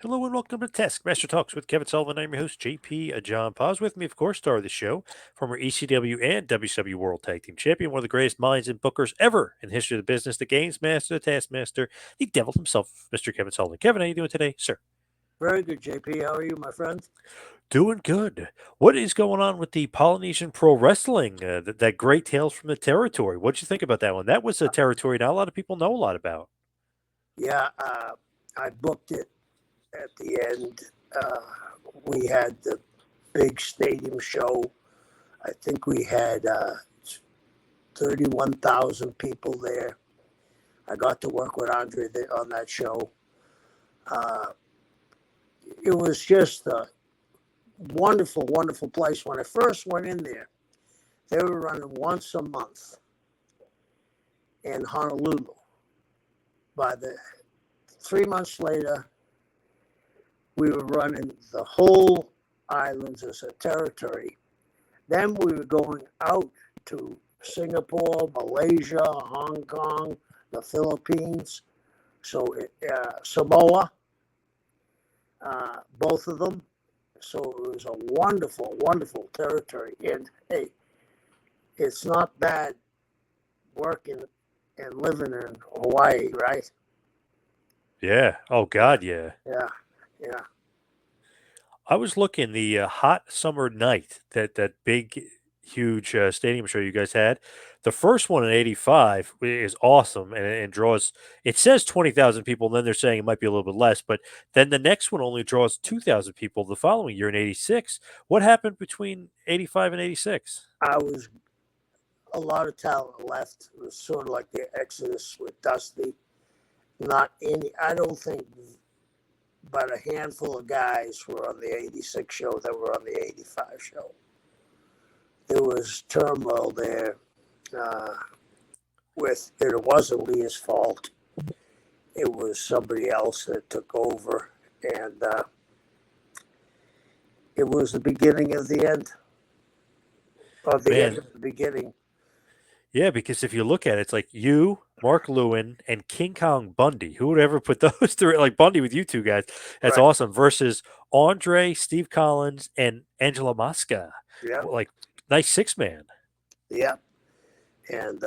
Hello and welcome to Taskmaster Talks with Kevin Sullivan. I'm your host, JP John Paz. With me, of course, star of the show, former ECW and WCW World Tag Team Champion, one of the greatest minds and bookers ever in the history of the business, the Games Master, the Taskmaster, the Devil himself, Mr. Kevin Sullivan. Kevin, how you doing today, sir? Very good, JP. How are you, my friend? Doing good. What is going on with the Polynesian Pro Wrestling? That great Tales from the Territory. What'd you think about that one? That was a territory not a lot of people know a lot about. Yeah, I booked it at the end. Uh, we had the big stadium show. I think we had 31,000 people there. I got to work with Andre on that show. Uh, it was just a wonderful, wonderful place. When I first went in there, they were running once a month in Honolulu. By the 3 months later, we were running the whole islands as a territory. Then we were going out to Singapore, Malaysia, Hong Kong, the Philippines, Samoa, both of them. So it was a wonderful, wonderful territory. And hey, it's not bad working and living in Hawaii, right? Yeah. Oh, God, yeah. Yeah, yeah. I was looking the hot summer night that big huge stadium show you guys had. The first one in '85 is awesome and draws. It says 20,000 people, and then they're saying it might be a little bit less. But then the next one only draws 2,000 people the following year in '86. What happened between '85 and '86? I was a lot of talent left. It was sort of like the Exodus with Dusty. Not any. I don't think but a handful of guys were on the '86 show that were on the '85 show. There was turmoil there. Uh, it wasn't Leah's fault. It was somebody else that took over, and it was the beginning of the end, or the end Man, of the beginning. yeah, because if you look at it, it's like you, Mark Lewin, and King Kong Bundy. Who would ever put those three, like Bundy with you two guys? That's Right. awesome. Versus Andre, Steve Collins, and Angela Mosca. Yeah. Like, nice six man. Yeah. And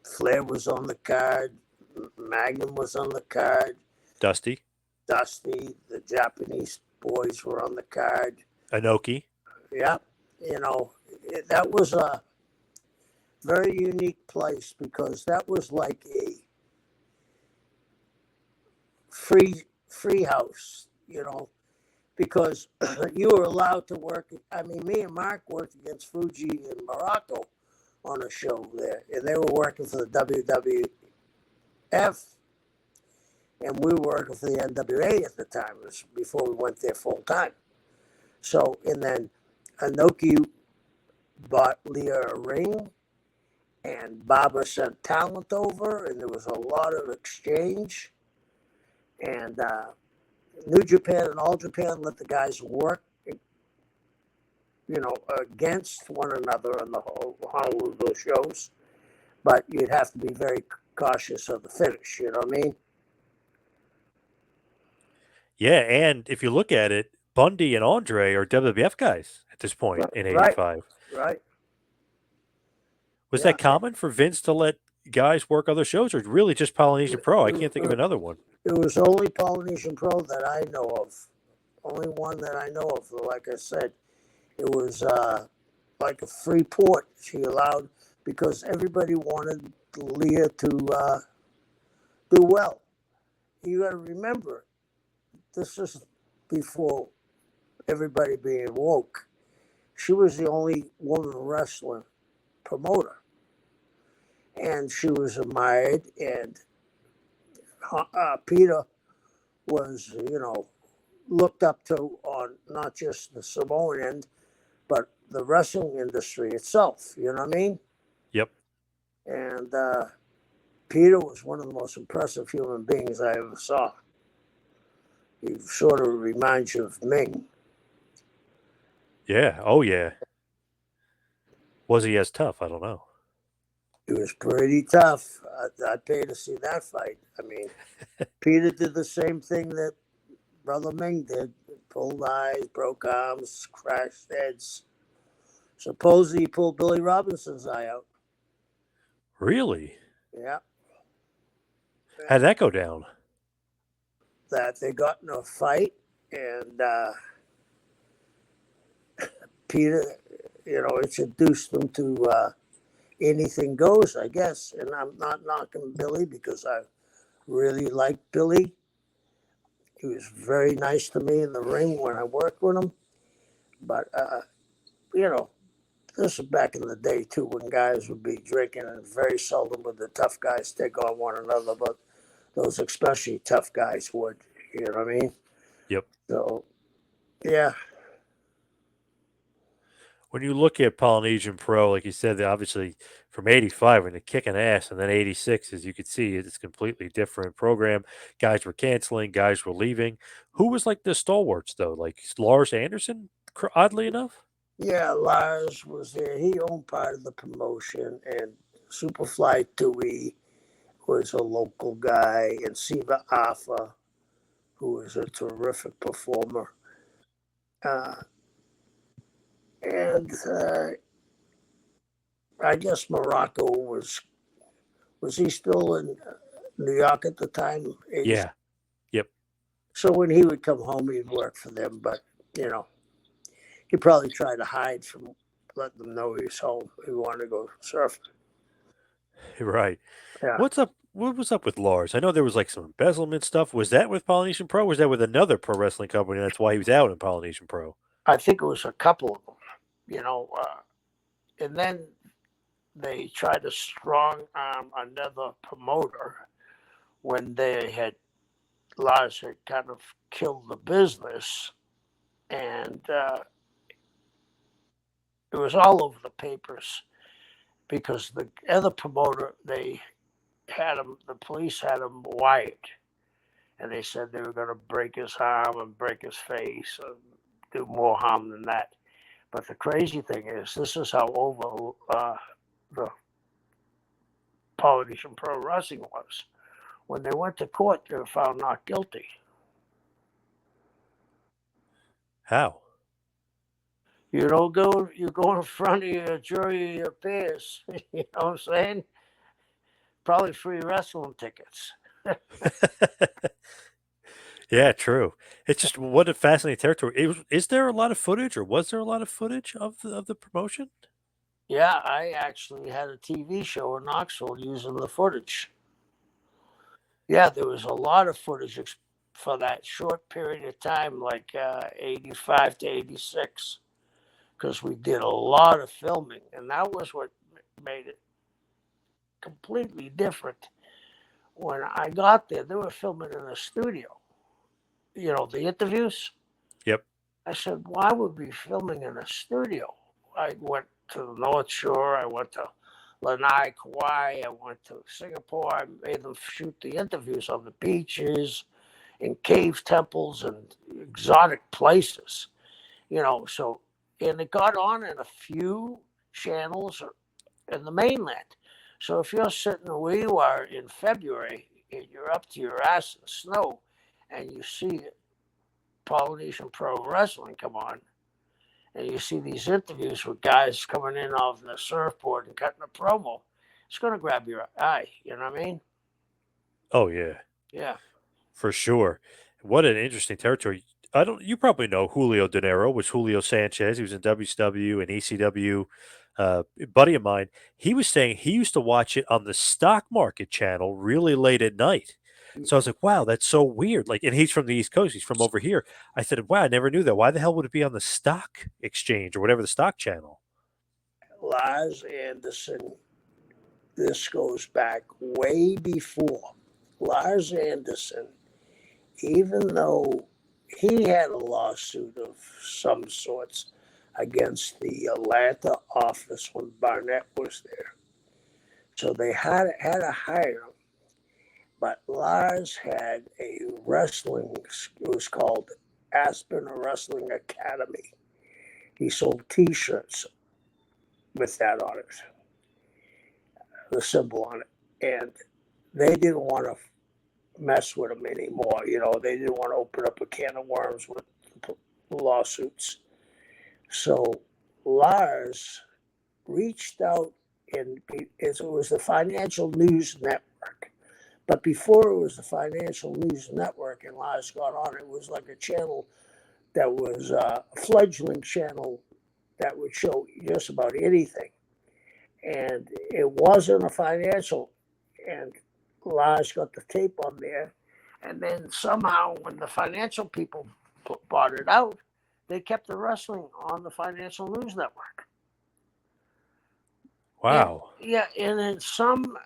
Flair was on the card. Magnum was on the card. Dusty, Dusty, the Japanese boys were on the card. Anoki. Yeah. You know, that was a very unique place because that was like a free house, because you were allowed to work. I mean, me and Mark worked against Fuji in Morocco on a show there, and they were working for the WWF, and we were working for the NWA at the time. It was before we went there full time. So, and then Anoki bought Leah a ring, and Baba sent talent over, and there was a lot of exchange. And New Japan and All Japan let the guys work, against one another on the whole Honolulu shows. But you'd have to be very cautious of the finish. You know what I mean? Yeah, and if you look at it, Bundy and Andre are WWF guys at this point in Right, '85. right. Was Yeah. that common for Vince to let guys work other shows, or really just Polynesian Pro? I can't think of It another one. was only Polynesian Pro that I know of. Only one that I know of. Like I said, it was like a free port. She allowed, because everybody wanted Leah to do well. You got to remember, this is before everybody being woke. She was the only woman wrestling promoter, and she was admired. And Peter was, looked up to on not just the Samoan end, but the wrestling industry itself. You know what I mean? Yep. And Peter was one of the most impressive human beings I ever saw. He sort of reminds you of Ming. Yeah. Oh, yeah. Was he as tough? I don't know. He was pretty tough. I'd pay to see that fight. I mean, Peter did the same thing that Brother Ming did. Pulled eyes, broke arms, crashed heads. Supposedly he pulled Billy Robinson's eye out. Really? Yeah. How'd that go down? That they got in a fight, and Peter, introduced them to anything goes, I guess. And I'm not knocking Billy because I really liked Billy. He was very nice to me in the ring when I worked with him. But, this was back in the day, too, when guys would be drinking, and very seldom would the tough guys take on one another. But those especially tough guys would, you know what I mean? Yep. So, yeah. When you look at Polynesian Pro, like you said, obviously from 85 when they're kicking ass, and then 86, as you could see, it's a completely different program. Guys were canceling, guys were leaving. Who was like the stalwarts, though? Like Lars Anderson, oddly enough? Yeah, Lars was there. He owned part of the promotion, and Superfly Tui was a local guy, and Siva Alpha, who was a terrific performer. Uh, and I guess Morocco was he still in New York at the time? Yeah. Yep. So when he would come home, he'd work for them, but he probably tried to hide from letting them know he was home. He wanted to go surfing. Right. Yeah. What's up? What was up with Lars? I know there was like some embezzlement stuff. Was that with Polynesian Pro? Or was that with another pro wrestling company? That's why he was out in Polynesian Pro. I think it was a couple of them, and then they tried to strong arm another promoter when Lars had kind of killed the business, and it was all over the papers because the other promoter, the police had him wired, and they said they were going to break his arm and break his face and do more harm than that. But the crazy thing is, this is how over the Polynesian Pro Wrestling was. When they went to court, they were found not guilty. How? You don't go. You go in front of your jury of your peers. You know what I'm saying? Probably free wrestling tickets. Yeah, true. It's just what a fascinating territory. Is there a lot of footage, or was there a lot of footage of the promotion? Yeah, I actually had a TV show in Knoxville using the footage. Yeah, there was a lot of footage for that short period of time, like 85 to 86, because we did a lot of filming, and that was what made it completely different. When I got there, they were filming in a studio. The interviews. Yep. I said, why would we be filming in a studio? I went to the North Shore. I went to Lanai, Kauai. I went to Singapore. I made them shoot the interviews on the beaches, in cave temples, and exotic places. So, and it got on in a few channels in the mainland. So if you're sitting where you are in February and you're up to your ass in snow and you see Polynesian Pro Wrestling come on, and you see these interviews with guys coming in off the surfboard and cutting a promo, it's going to grab your eye. You know what I mean? Oh yeah. Yeah. For sure. What an interesting territory. I don't. You probably know Julio De Niro, was Julio Sanchez. He was in WCW and ECW. A buddy of mine, he was saying he used to watch it on the stock market channel really late at night. So I was like, wow, that's so weird. Like, and he's from the East Coast. He's from over here. I said, wow, I never knew that. Why the hell would it be on the stock exchange or whatever the stock channel? Lars Anderson, this goes back way before. Lars Anderson, even though he had a lawsuit of some sorts against the Atlanta office when Barnett was there. So they had to hire him. But Lars had a wrestling, it was called Aspen Wrestling Academy. He sold T-shirts with that on it, the symbol on it. And they didn't want to mess with them anymore. They didn't want to open up a can of worms with lawsuits. So Lars reached out, and it was the Financial News Network. But before it was the Financial News Network and Lars got on, it was like a channel that was a fledgling channel that would show just about anything. And it wasn't a financial. And Lars got the tape on there. And then somehow, when the financial people bought it out, they kept the wrestling on the Financial News Network. Wow. And in some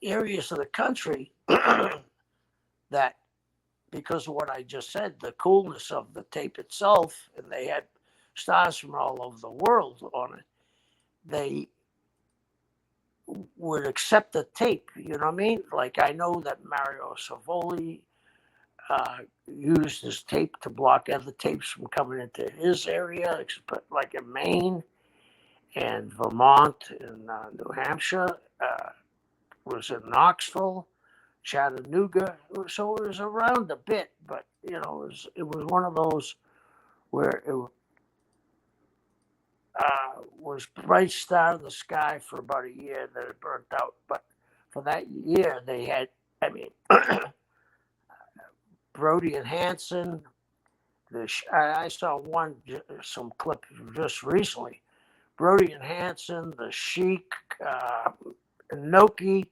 areas of the country, that because of what I just said, the coolness of the tape itself, and they had stars from all over the world on it, they would accept the tape. You know what I mean? Like, I know that Mario Savoli used his tape to block other tapes from coming into his area, like in Maine and Vermont and New Hampshire, was in Knoxville, Chattanooga. So it was around a bit, but it was one of those where it was bright star in the sky for about a year, then it burnt out. But for that year, they had, Brody and Hanson. I saw some clip just recently. Brody and Hanson, the Sheik, Inoki,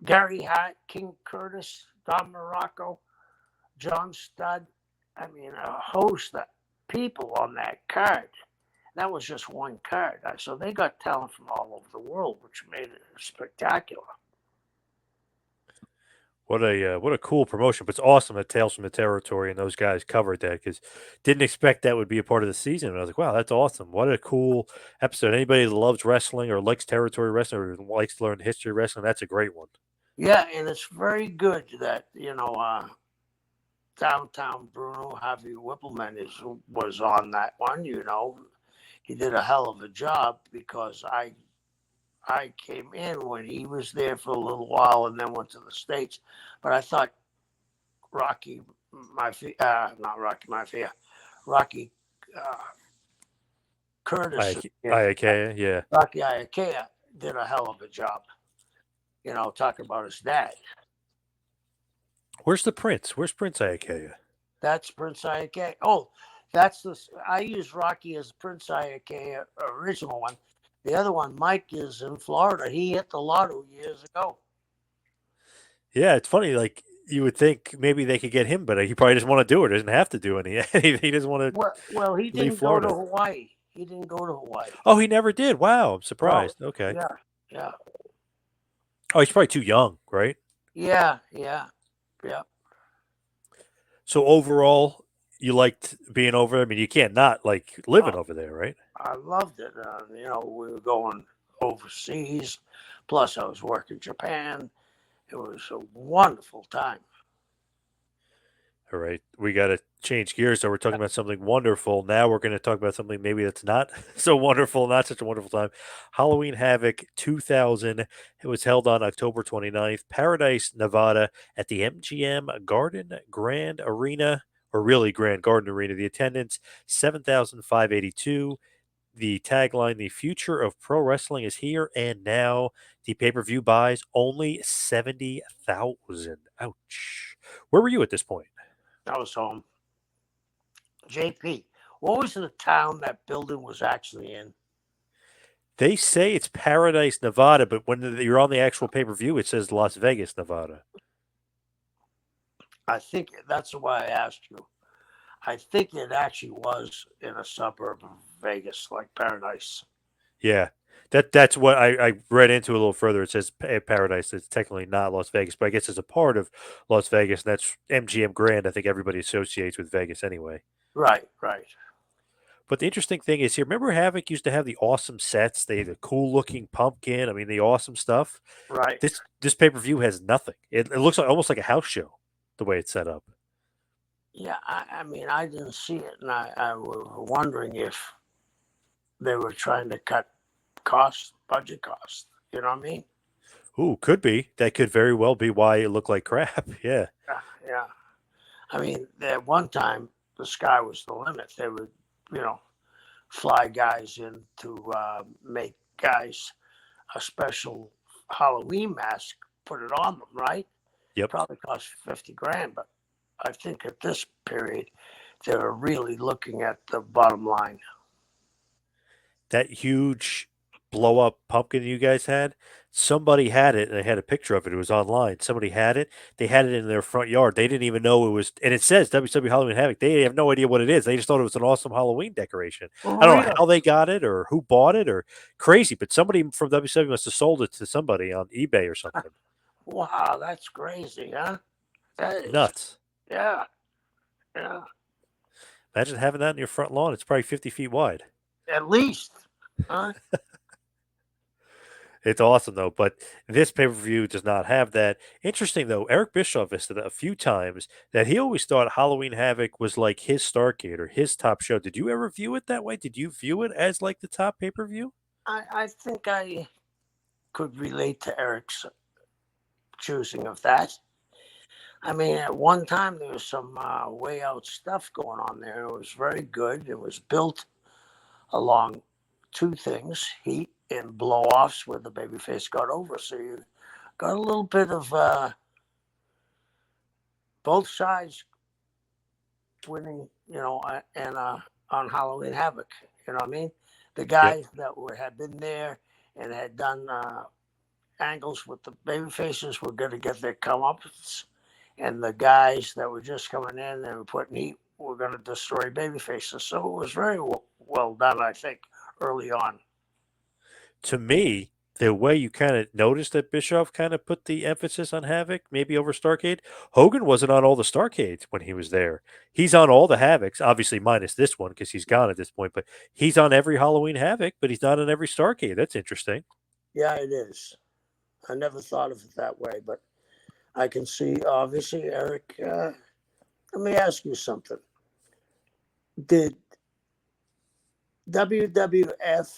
Gary Hart, King Curtis, Don Morocco, John Studd. A host of people on that card. That was just one card. So they got talent from all over the world, which made it spectacular. What a cool promotion! But it's awesome that Tales from the Territory and those guys covered that, because didn't expect that would be a part of the season. And I was like, wow, that's awesome! What a cool episode! Anybody that loves wrestling or likes territory wrestling or likes to learn history of wrestling, that's a great one. Yeah, and it's very good that downtown Bruno Javi Whippleman was on that one. He did a hell of a job, because I came in when he was there for a little while and then went to the States. But I thought Rocky Mafia, not Rocky Mafia, Rocky Curtis, IAK, yeah. Rocky Iakea did a hell of a job. Talking about his dad. Where's the Prince? Where's Prince IAK? That's Prince Iakea. Oh, that's I use Rocky as Prince Iakea original one. The other one, Mike, is in Florida. He hit the lotto years ago. Yeah, it's funny. Like, you would think maybe they could get him, but he probably doesn't want to do it. Doesn't have to do any. He doesn't want to Well, he leave didn't go to Florida. Hawaii. He didn't go to Hawaii. Oh, he never did. Wow, I'm No. surprised. Okay. Yeah. Oh, he's probably too young, right? Yeah. So overall, you liked being over there. I mean, you can't not like living over there, right? I loved it. We were going overseas. Plus, I was working Japan. It was a wonderful time. All right, we got to change gears. So we're talking about something wonderful. Now we're going to talk about something maybe that's not so wonderful, not such a wonderful time. Halloween Havoc 2000. It was held on October 29th, Paradise, Nevada, at the MGM Garden Grand Arena, or really Grand Garden Arena. The attendance 7,582. The tagline: "The future of pro wrestling is here and now." The pay-per-view buys only 70,000. Ouch. Where were you at this point? I was home. JP, what was the town that building was actually in? They say it's Paradise, Nevada, but when you're on the actual pay-per-view, it says Las Vegas, Nevada. I think that's why I asked you. I think it actually was in a suburb of Vegas, like Paradise. Yeah, that's what I read into a little further. It says Paradise. It's technically not Las Vegas, but I guess it's a part of Las Vegas, and that's MGM Grand. I think everybody associates with Vegas anyway. Right. But the interesting thing is here, remember Havoc used to have the awesome sets, they had the cool looking pumpkin, I mean the awesome stuff. Right. This pay-per-view has nothing. It looks like almost like a house show, the way it's set up. Yeah, I didn't see it, and I was wondering if they were trying to cut budget costs. You know what I mean? Ooh, could be. That could very well be why it looked like crap. Yeah. Yeah, yeah. I mean, at one time, the sky was the limit. They would, you know, fly guys in to make guys a special Halloween mask, put it on them, right? Yep. Probably cost 50 grand, but I think at this period, they were really looking at the bottom line. That huge blow up pumpkin you guys had, somebody had it and they had a picture of it. It was online. Somebody had it. They had it in their front yard. They didn't even know it was, and it says WCW Halloween Havoc. They have no idea what it is. They just thought it was an awesome Halloween decoration. I don't know Really? how they got it or who bought it or crazy, but somebody from WCW must have sold it to somebody on eBay or something. Wow, that's crazy, huh? That is, Nuts. yeah, yeah. Imagine having that in your front lawn. It's probably 50 feet wide. At least, huh? It's awesome though, but this pay per view does not have that. Interesting though, Eric Bischoff has said a few times that he always thought Halloween Havoc was like his Starcade or his top show. Did you ever view it that way? Did you view it as like the top pay per view? I think I could relate to Eric's choosing of that. I mean, at one time there was some way out stuff going on there. It was very good. It was built along two things: heat and blow offs, where the babyface got over. So you got a little bit of both sides winning, you know, and on Halloween Havoc. You know what I mean? The Yep. guys that had been there and had done angles with the baby faces were going to get their comeuppance, and the guys that were just coming in and were putting heat were going to destroy baby faces. So it was very well done, I think, early on. To me, the way you kind of noticed that Bischoff kind of put the emphasis on Havoc, maybe over Starcade, Hogan wasn't on all the Starcades when he was there. He's on all the Havocs, obviously minus this one because he's gone at this point, but he's on every Halloween Havoc, but he's not on every Starcade. That's interesting. Yeah, it is. I never thought of it that way, but I can see, obviously, Eric. Let me ask you something. Did WWF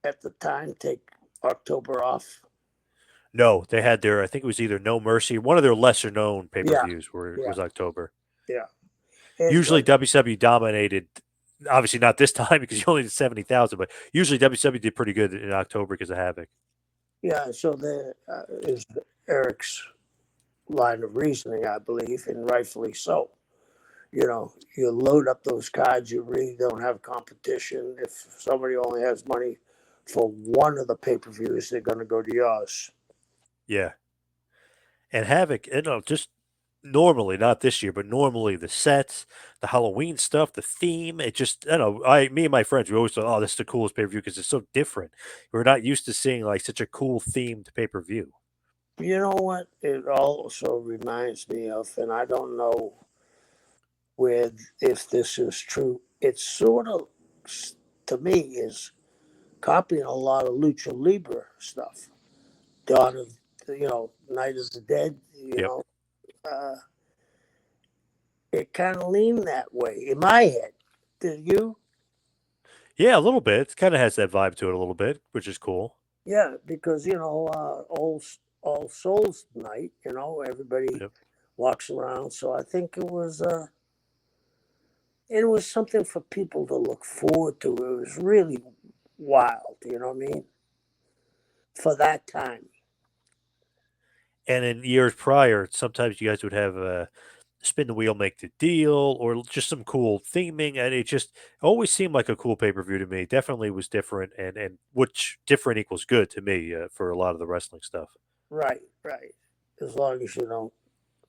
at the time take October off? No, they had their, I think it was either No Mercy, one of their lesser known pay per Yeah, views where it yeah, was October. yeah. It Usually was, WCW dominated, obviously not this time because you only did 70,000, but usually WCW did pretty good in October because of Havoc. yeah. So there is Eric's line of reasoning, I believe, and rightfully so. You know, you load up those cards, you really don't have competition. If somebody only has money for one of the pay per views, they're going to go to yours. Yeah. And Havoc, just normally, not this year, but normally the sets, the Halloween stuff, the theme, it just, me and my friends, we always thought, oh, this is the coolest pay per view because it's so different. We're not used to seeing like such a cool themed pay per view. You know what? It also reminds me of, and I don't know with if this is true. It's sort of, to me, is copying a lot of lucha libre stuff. Dawn of, Night of the Dead. Yep. Uh, it kind of leaned that way in my head. Did you? Yeah, a little bit. It kind of has that vibe to it a little bit, which is cool. Yeah, because All Souls Night. Everybody Yep. walks around. So I think it was something for people to look forward to. It was really wild. You know what I mean? For that time. And in years prior, sometimes you guys would have spin the wheel, make the deal, or just some cool theming, and it just always seemed like a cool pay per view to me. Definitely was different, and which different equals good to me for a lot of the wrestling stuff. Right, right. As long as you don't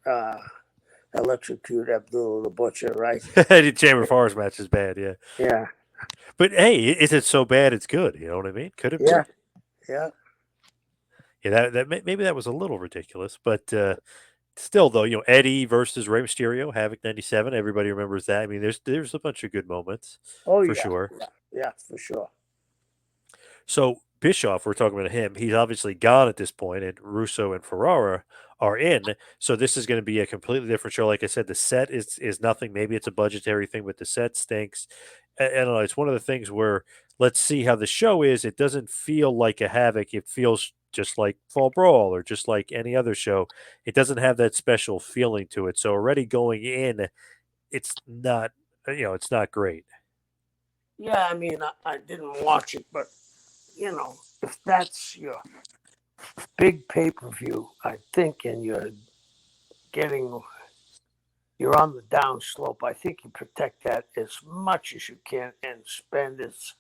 uh, electrocute Abdullah the Butcher, right? The Chamber of Horrors match is bad, yeah. Yeah, But hey, is it so bad it's good? You know what I mean? Could it yeah, be? yeah. Yeah, maybe that was a little ridiculous, but still, though, Eddie versus Rey Mysterio, Havoc '97. Everybody remembers that. I mean, there's a bunch of good moments Oh, for yeah, sure. yeah, yeah, for sure. So Bischoff, we're talking about him. He's obviously gone at this point, and Russo and Ferrara are in. So this is going to be a completely different show. Like I said, the set is nothing. Maybe it's a budgetary thing, but the set stinks. I don't know. It's one of the things where let's see how the show is. It doesn't feel like a Havoc. It feels just like Fall Brawl or just like any other show. It doesn't have that special feeling to it. So already going in, it's not, it's not great. Yeah, I mean, I didn't watch it, but if that's your big pay per view, I think, and getting you're on the down slope, I think you protect that as much as you can and spend as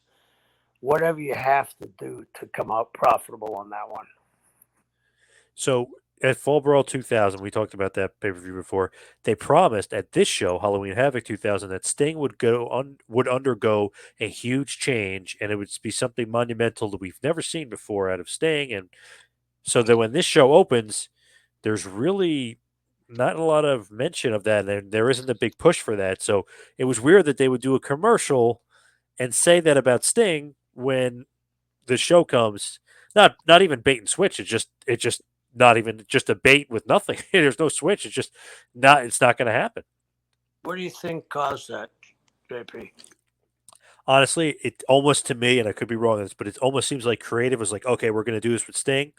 whatever you have to do to come out profitable on that one. So at Fall Brawl 2000, we talked about that pay per view before. They promised at this show, Halloween Havoc 2000, that Sting would undergo a huge change, and it would be something monumental that we've never seen before out of Sting. And so that when this show opens, there's really not a lot of mention of that, and there isn't a big push for that. So it was weird that they would do a commercial and say that about Sting when the show comes. Not even bait and switch. It's just not even just a bait with nothing. There's no switch. It's just not. It's not going to happen. What do you think caused that, JP? Honestly, it almost to me, and I could be wrong on this, but it almost seems like creative was like, okay, we're going to do this with Sting,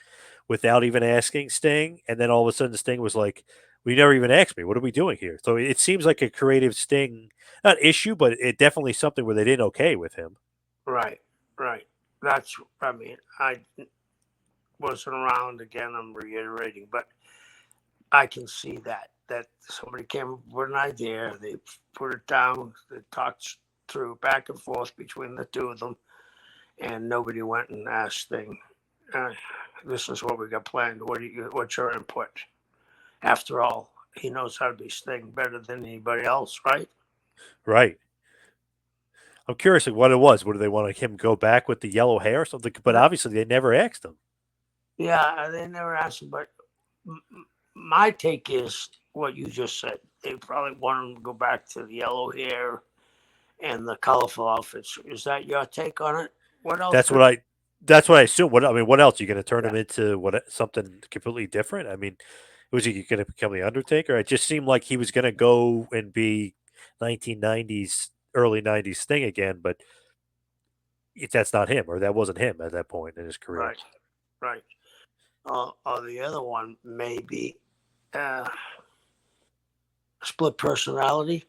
without even asking Sting, and then all of a sudden Sting was like, "We never even asked me. What are we doing here?" So it seems like a creative Sting, not issue, but it definitely something where they didn't okay with him. Right, right. That's, I mean, I wasn't around again, I'm reiterating, but I can see that somebody came up with an idea, they put it down, they talked through back and forth between the two of them, and nobody went and asked Sting, uh, "This is what we got planned. What's your input?" After all, he knows how to be Sting better than anybody else, right? Right. I'm curious like, what it was. What do they want like, him go back with the yellow hair or something? But No, obviously they never asked him. yeah, they never asked him, but my take is what you just said. They probably want him to go back to the yellow hair and the colorful outfits. Is that your take on it? What else That's could? what I. That's what I assume. What I mean, what else? You going to turn Yeah, him into what something completely different? I mean, was he going to become the Undertaker? It just seemed like he was going to go and be 1990s, early 90s thing again, but that's not him, or that wasn't him at that point in his career. right, right. Or the other one may be uh, split personality.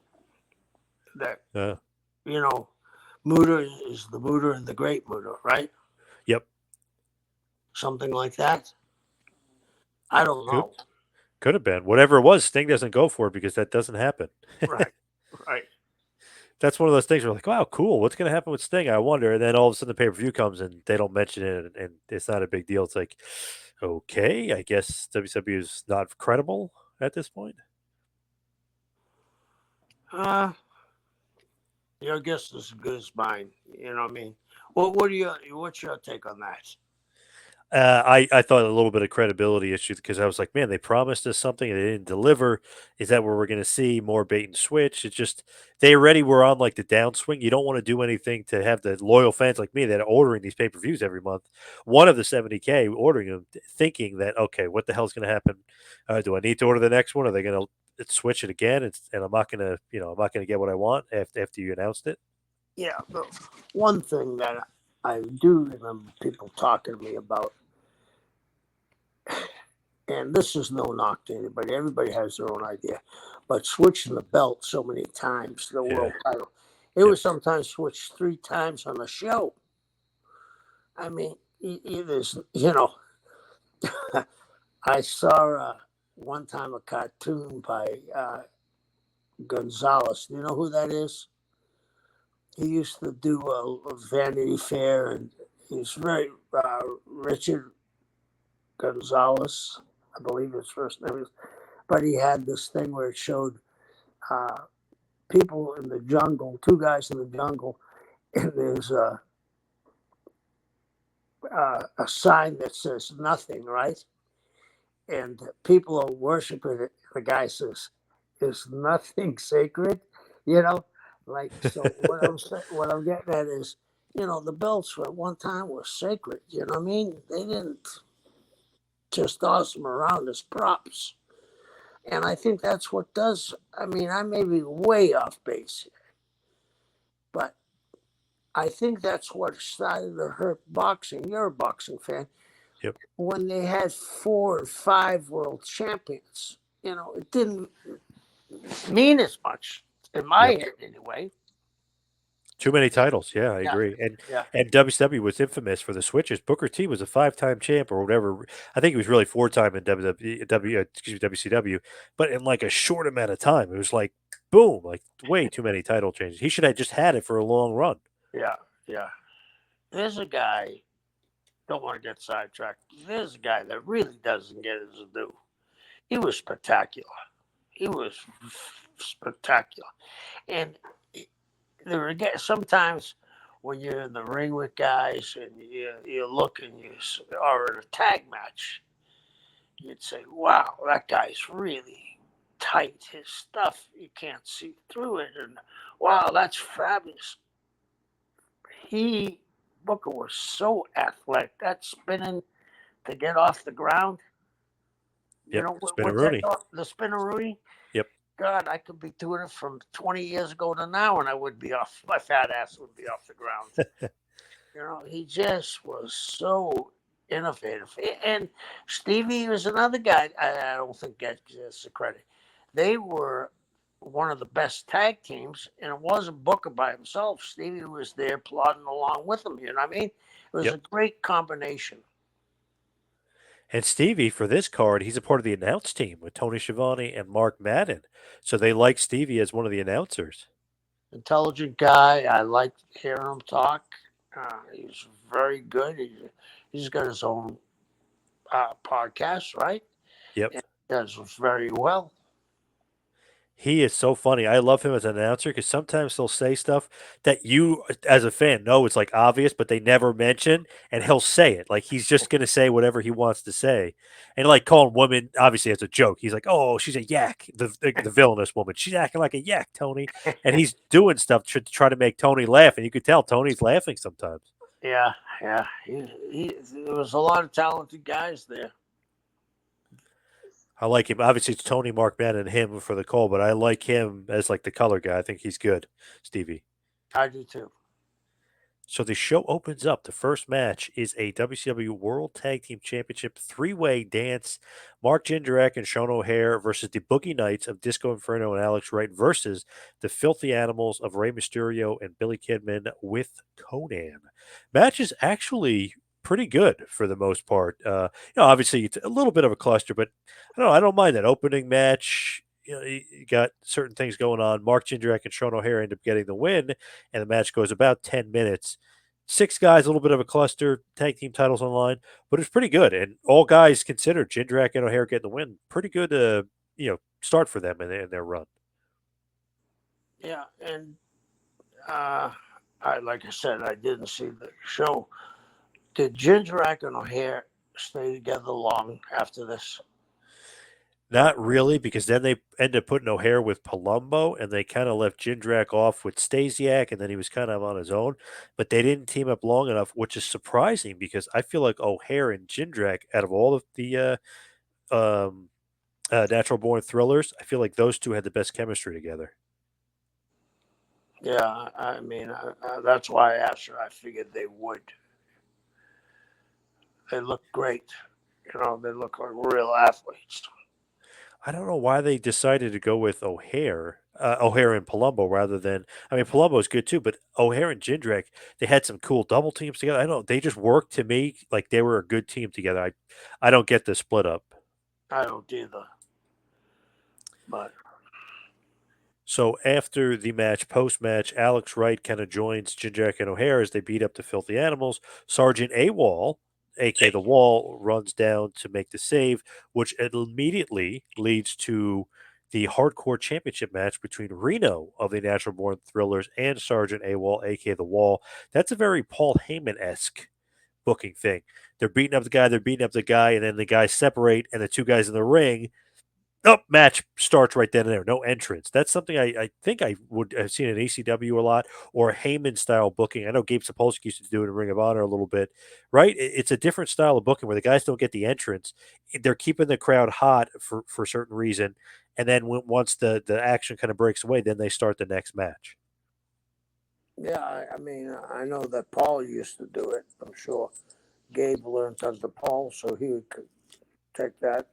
That Uh, you know, Muda is the Muda and the Great Muda, right? yep. Something like that. I don't Could know. could have been whatever it was. Sting doesn't go for it because that doesn't happen. Right, right. That's one of those things where like, wow, cool. What's going to happen with Sting? I wonder. And then all of a sudden the pay per view comes and they don't mention it, and it's not a big deal. It's like, okay, I guess WWE is not credible at this point. Uh, your guess is as good as mine. You know what I mean? What do you? What's your take on that? I thought a little bit of credibility issue because I was like, man, they promised us something and they didn't deliver. Is that where we're going to see more bait and switch? It's just they already were on like the downswing. You don't want to do anything to have the loyal fans like me that are ordering these pay per views every month. One of the 70K ordering them, thinking that okay, what the hell's going to happen? Do I need to order the next one? Are they going to switch it again? And I'm not going to, I'm not going to get what I want after you announced it. Yeah, the one thing that I do remember people talking to me about, and this is no knock to anybody, everybody has their own idea, but switching the belt so many times, the Yeah. world title, it Yep. was sometimes switched 3 times on the show. I mean, it is, I saw one time a cartoon by Gonzalez. Do you know who that is? He used to do a Vanity Fair, and he's very Richard Gonzalez, I believe his first name is. But he had this thing where it showed uh, people in the jungle, two guys in the jungle, and there's a sign that says nothing, right? And people are worshiping it. The guy says, "Is nothing sacred?" You know, like so. What I'm getting at is, the belts at one time were sacred. You know what I mean? They didn't just toss them around as props. And I think that's what does. I mean, I may be way off base, but I think that's what started to hurt boxing. You're a boxing fan. Yep. when they had 4 or 5 world champions. It didn't mean as much in my Yep. head anyway. Too many titles. Yeah, I Yeah, agree. And yeah, and WCW was infamous for the switches. Booker T was a 5-time champ or whatever. I think he was really 4-time in WCW, but in like a short amount of time, it was like boom, like way too many title changes. He should have just had it for a long run. yeah, yeah. There's a guy. Don't want to get sidetracked. There's a guy that really doesn't get his due. He was spectacular. He was spectacular. And there were sometimes when you're in the ring with guys and you look and are in a tag match, you'd say, "Wow, that guy's really tight. His stuff you can't see through it." And wow, that's fabulous. He Booker was so athletic. That spinning to get off the ground. Yep. What's that? Spinaroonie. The spinneroonie. Yep. God, I could be doing it from 20 years ago to now, and I would be off. My fat ass would be off the ground. He just was so innovative. And Stevie was another guy. I don't think gets the credit. They were one of the best tag teams, and it wasn't Booker by himself. Stevie was there plodding along with him. You know what I mean? It was Yep. a great combination. And Stevie, for this card, he's a part of the announce team with Tony Schiavone and Mark Madden. So they like Stevie as one of the announcers. Intelligent guy. I liked hearing him talk. He's very good. He's got his own podcast, right? Yep. And does very well. He is so funny. I love him as an announcer because sometimes he'll say stuff that you, as a fan, know it's like obvious, but they never mention, and he'll say it. Like he's just going to say whatever he wants to say. And like calling women, obviously, as a joke. He's like, oh, she's a yak, the villainous woman. She's acting like a yak, Tony. And he's doing stuff to try to make Tony laugh. And you could tell Tony's laughing sometimes. Yeah, yeah. There was a lot of talented guys there. I like him. Obviously, it's Tony, Mark Madden, and him for the call, but I like him as like the color guy. I think he's good, Stevie. I do too. So the show opens up. The first match is a WCW World Tag Team Championship three-way dance. Mark Jindrak and Sean O'Haire versus the Boogie Knights of Disco Inferno and Alex Wright versus the Filthy Animals of Rey Mysterio and Billy Kidman with Conan. Match is actually pretty good for the most part. Obviously it's a little bit of a cluster, but I don't know. I don't mind that opening match. You got certain things going on. Mark Jindrak and Sean O'Haire end up getting the win, and the match goes about 10 minutes. 6 guys, a little bit of a cluster, tag team titles on the line, but it's pretty good. And all guys considered, Jindrak and O'Haire getting the win. Pretty good, start for them in their run. Yeah, and I like I said, I didn't see the show. Did Ginger and O'Hare stay together long after this? Not really, because then they ended up putting O'Haire with Palumbo, and they kind of left Jindrak off with Stasiak, and then he was kind of on his own. But they didn't team up long enough, which is surprising because I feel like O'Haire and Jindrak, out of all of the natural born thrillers, I feel like those two had the best chemistry together. Yeah, I mean, that's why I asked her. I figured they would. They look great. They look like real athletes. I don't know why they decided to go with O'Haire and Palumbo rather than. I mean, Palumbo's good too, but O'Haire and Jindrak, they had some cool double teams together. I don't know. They just worked to me like they were a good team together. I don't get the split up. I don't either. But So after the match, post match, Alex Wright kind of joins Jindrak and O'Haire as they beat up the Filthy Animals. Sergeant AWOL, aka the Wall, runs down to make the save, which immediately leads to the Hardcore Championship match between Reno of the Natural Born Thrillers and Sergeant AWOL, aka the Wall. That's a very Paul Heyman esque booking thing. They're beating up the guy, and then the guys separate, and the two guys in the ring. Oh, match starts right then and there. No entrance. That's something I think I would have seen in ECW a lot or Heyman style booking. I know Gabe Sapolsky used to do it in Ring of Honor a little bit, right? It's a different style of booking where the guys don't get the entrance. They're keeping the crowd hot for a certain reason. And then once the action kind of breaks away, then they start the next match. yeah, I mean, I know that Paul used to do it. I'm sure. Gabe learned under Paul, so he would take that.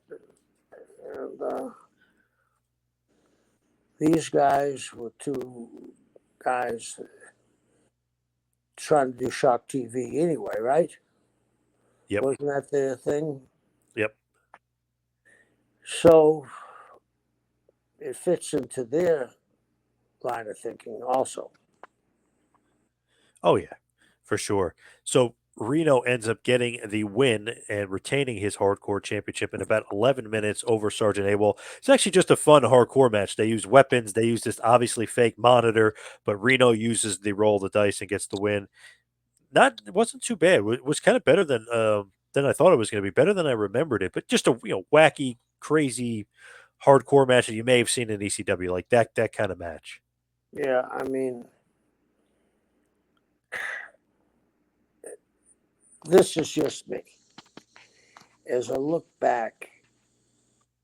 And these guys were two guys trying to do Shock TV anyway, right? Yep. Wasn't that their thing? Yep. So it fits into their line of thinking also. Oh yeah, for sure. So Reno ends up getting the win and retaining his hardcore championship in about 11 minutes over Sergeant Abel. It's actually just a fun hardcore match. They use weapons. They use this obviously fake monitor, but Reno uses the roll of the dice and gets the win. Not it wasn't too bad. It was kind of better than I thought it was going to be. Better than I remembered it. But just a wacky, crazy, hardcore match that you may have seen in ECW, like that kind of match. Yeah, I mean, this is just me. As I look back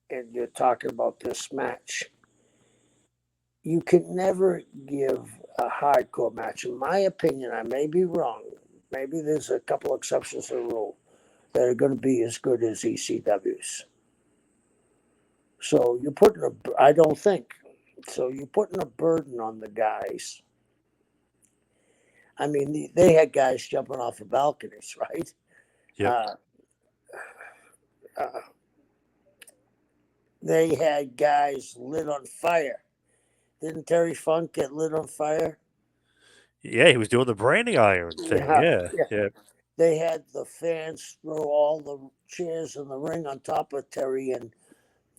and you're talking about this match, you can never give a hardcore match. In my opinion, I may be wrong. Maybe there's a couple exceptions to the rule that are going to be as good as ECW's. So you're putting I don't think. So you're putting a burden on the guys. I mean, they had guys jumping off of balconies, right? Yep. Uh, uh, they had guys lit on fire. Didn't Terry Funk get lit on fire? Yeah, he was doing the branding iron thing. Yeah, Yeah, yeah. yeah. They had the fans throw all the chairs in the ring on top of Terry and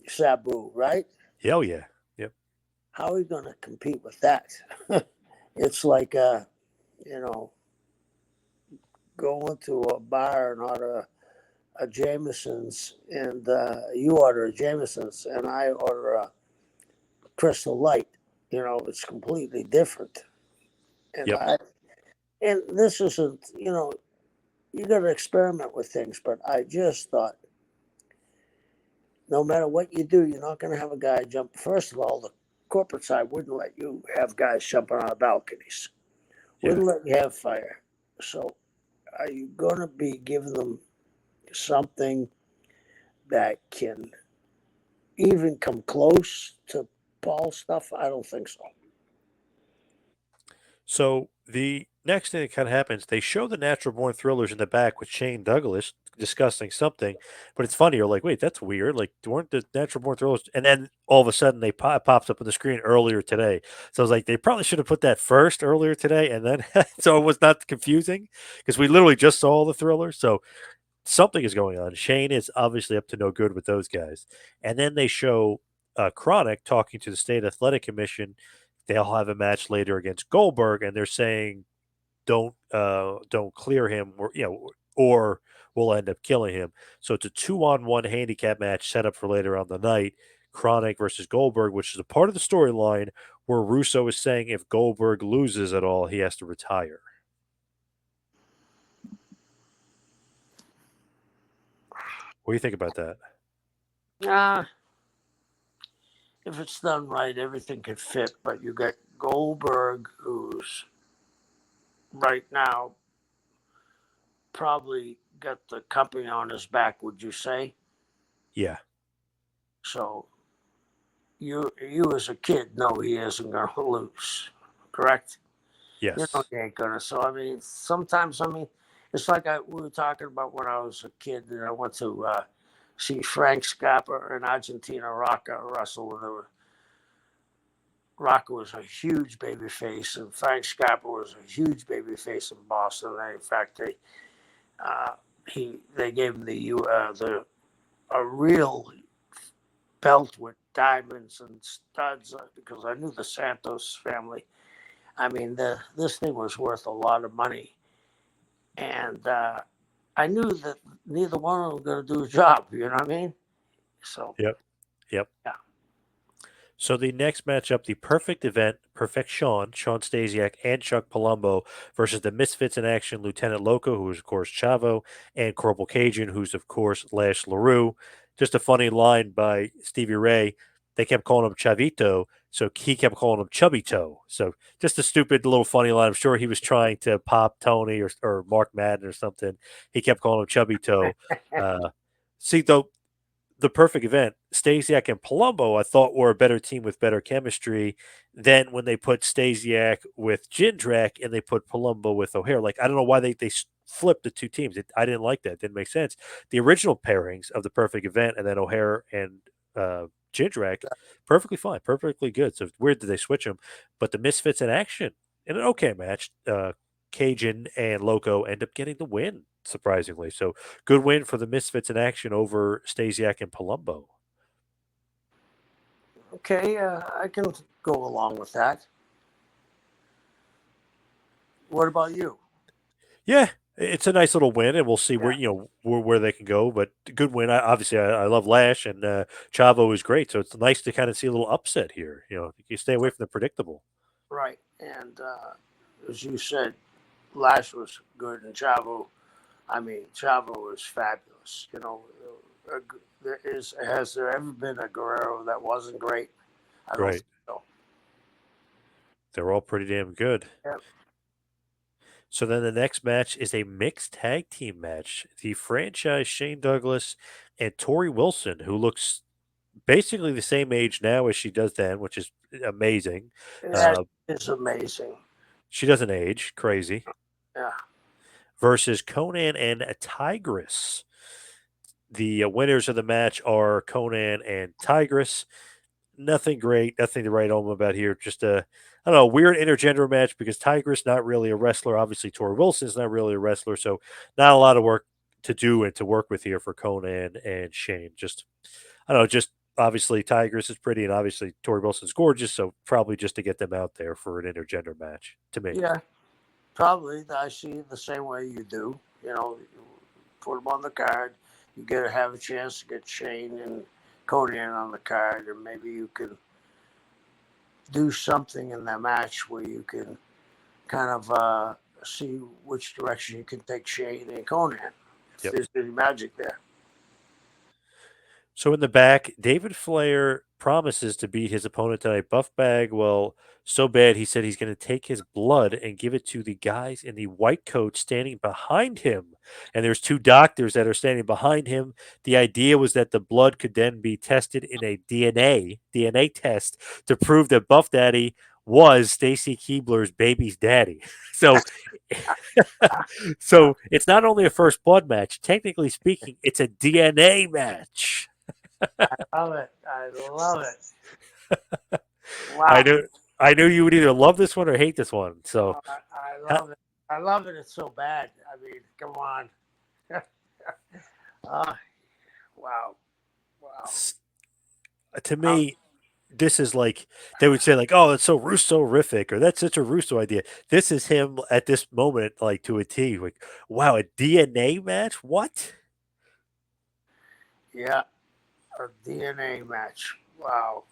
Sabu, right? Hell yeah. Yep. How are we going to compete with that? It's like, you know, going to a bar and order a Jameson's, and you order a Jameson's, and I order a Crystal Light. It's completely different. And Yep. this isn't, you got to experiment with things, but I just thought no matter what you do, you're not going to have a guy jump. First of all, the corporate side wouldn't let you have guys jumping on balconies, Yeah. wouldn't let you have fire. So, are you going to be giving them something that can even come close to Paul stuff? I don't think so. So the next thing that kind of happens, they show the natural born thrillers in the back with Shane Douglas discussing something, but it's funny. You're like, wait, that's weird. Like, weren't the natural born thrillers? And then all of a sudden, pops up on the screen earlier today. So I was like, they probably should have put that first earlier today, and then so it was not confusing because we literally just saw the thrillers. So something is going on. Shane is obviously up to no good with those guys. And then they show Chronic talking to the state athletic commission. They'll have a match later against Goldberg, and they're saying don't clear him, or we'll end up killing him. So it's a 2-on-1 handicap match set up for later on the night. Chronic versus Goldberg, which is a part of the storyline where Russo is saying if Goldberg loses at all, he has to retire. What do you think about that? Uh, if it's done right, everything could fit. But you got Goldberg, who's right now probably got the company on his back, would you say? Yeah. So you as a kid know he isn't going to lose, correct? Yes. He ain't gonna. So I mean, sometimes it's like we were talking about when I was a kid, and I went to see Frank Scappa and Argentina Rocca wrestle. And Rocca was a huge baby face, and Frank Scappa was a huge baby face in Boston. In fact, uh, they gave him the a real belt with diamonds and studs because I knew the Santos family. I mean, this thing was worth a lot of money, and I knew that neither one of them were going to do a job. You know what I mean? So Yep. Yep. yeah, So the next matchup, the perfect event, Sean Stasiak, and Chuck Palumbo versus the Misfits in Action, Lieutenant Loco, who is of course Chavo, and Corporal Cajun, who's of course Lash LaRue. Just a funny line by Stevie Ray. they kept calling him Chavito, so he kept calling him Chubby Toe. So just a stupid little funny line. I'm sure he was trying to pop Tony or Mark Madden or something. He kept calling him Chubby Toe. Uh, see, though, the perfect event, Stasiak and Palumbo, I thought were a better team with better chemistry than when they put Stasiak with Jindrak and they put Palumbo with O'Hare. Like, I don't know why they flipped the two teams. I didn't like that. It didn't make sense. The original pairings of the perfect event and then O'Hare and Jindrak, perfectly fine, perfectly good. So weird that they switch them. But the Misfits in action in an okay match, Cajun and Loco end up getting the win, surprisingly. So good win for the Misfits in action over Stasiak and Palumbo. Okay, I can go along with that. What about you? Yeah, it's a nice little win, and we'll see where Yeah, where they can go. But good win. Obviously, I love Lash and Chavo is great, so it's nice to kind of see a little upset here. You stay away from the predictable. right. And as you said, Lash was good, and Chavo. I mean, Chavo was fabulous. Has there ever been a Guerrero that wasn't great? I don't Right, think so. they're all pretty damn good. Yeah, So then the next match is a mixed tag team match. The franchise Shane Douglas and Tori Wilson, who looks basically the same age now as she does then, which is amazing. that Uh, is amazing. she doesn't age, crazy. Yeah, Versus Conan and Tigress. The winners of the match are Conan and Tigress. Nothing great, nothing to write home about here. Just a, I don't know, weird intergender match because Tigress not really a wrestler. Obviously, Tori Wilson's not really a wrestler, so not a lot of work to do and to work with here for Conan and Shane. Just, I don't know, just obviously Tigress is pretty and obviously Tori Wilson's gorgeous, so probably just to get them out there for an intergender match to me. yeah. Probably, I see it the same way you do. You put them on the card. You get to have a chance to get Shane and Conan on the card, and maybe you can do something in that match where you can kind of see which direction you can take Shane and Conan. If Yep. there's any magic there. So in the back, David Flair promises to beat his opponent tonight, Buff Bag. Well, so bad he said he's going to take his blood and give it to the guys in the white coat standing behind him. And there's two doctors that are standing behind him. The idea was that the blood could then be tested in a DNA test to prove that Buff Daddy was Stacy Keebler's baby's daddy. So so it's not only a first blood match, technically speaking, it's a DNA match. I love it. I love it. I Wow. knew I knew you would either love this one or hate this one. So, I ha- love it. I love it. It's so bad. I mean, come on. uh, wow. Wow. s- to Um, me, this is like they would say, like, "Oh, that's so Russo-rific," or "That's such a Russo idea." This is him at this moment, like to a T. Like, wow, a DNA match? What? yeah. A DNA match. Wow.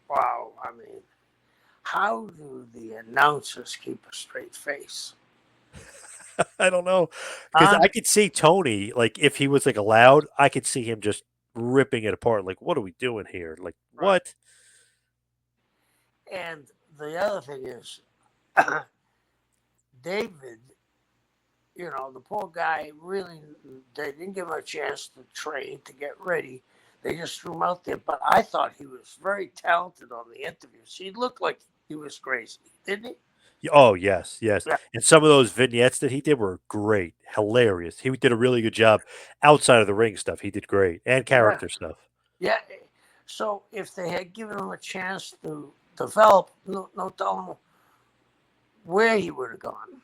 Wow. I mean, how do the announcers keep a straight face? I don't know, because Huh? I could see Tony, like, if he was like allowed, I could see him just ripping it apart. Like, what are we doing here? Like, Right. what? And the other thing is, David, the poor guy really, they didn't give him a chance to train, to get ready. They just threw him out there. But I thought he was very talented on the interviews. He looked like he was crazy, didn't he? Oh, yes, yes. Yeah. And some of those vignettes that he did were great, hilarious. He did a really good job outside of the ring stuff. He did great, and Yeah. character stuff. Yeah. So if they had given him a chance to develop, no telling where he would have gone.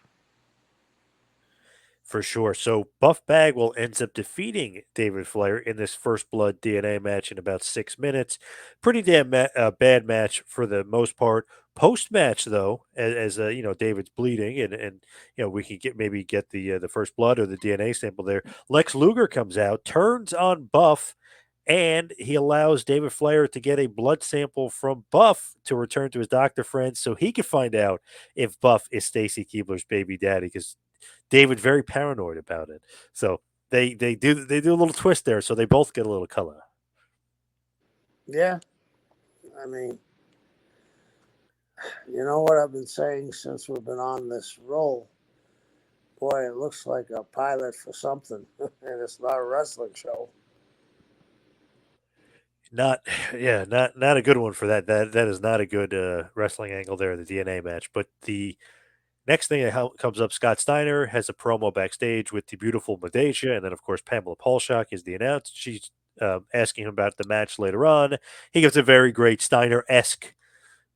For sure. So Buff Bagwell ends up defeating David Flair in this first blood DNA match in about 6 minutes. Pretty damn bad match for the most part. Post match though, as David's bleeding and we can get the first blood or the DNA sample there. Lex Luger comes out, turns on Buff, and he allows David Flair to get a blood sample from Buff to return to his doctor friends so he could find out if Buff is Stacy Keebler's baby daddy because David very paranoid about it. So they do a little twist there, so they both get a little color. Yeah. I mean, you know what I've been saying since we've been on this roll? Boy, it looks like a pilot for something, and it's not a wrestling show. Not, yeah, not a good one for that. That is not a good wrestling angle there, the DNA match. But the next thing that comes up, Scott Steiner has a promo backstage with the beautiful Medeja, and then of course Pamela Paulshock is the announcer. She's asking him about the match later on. He gives a very great Steiner-esque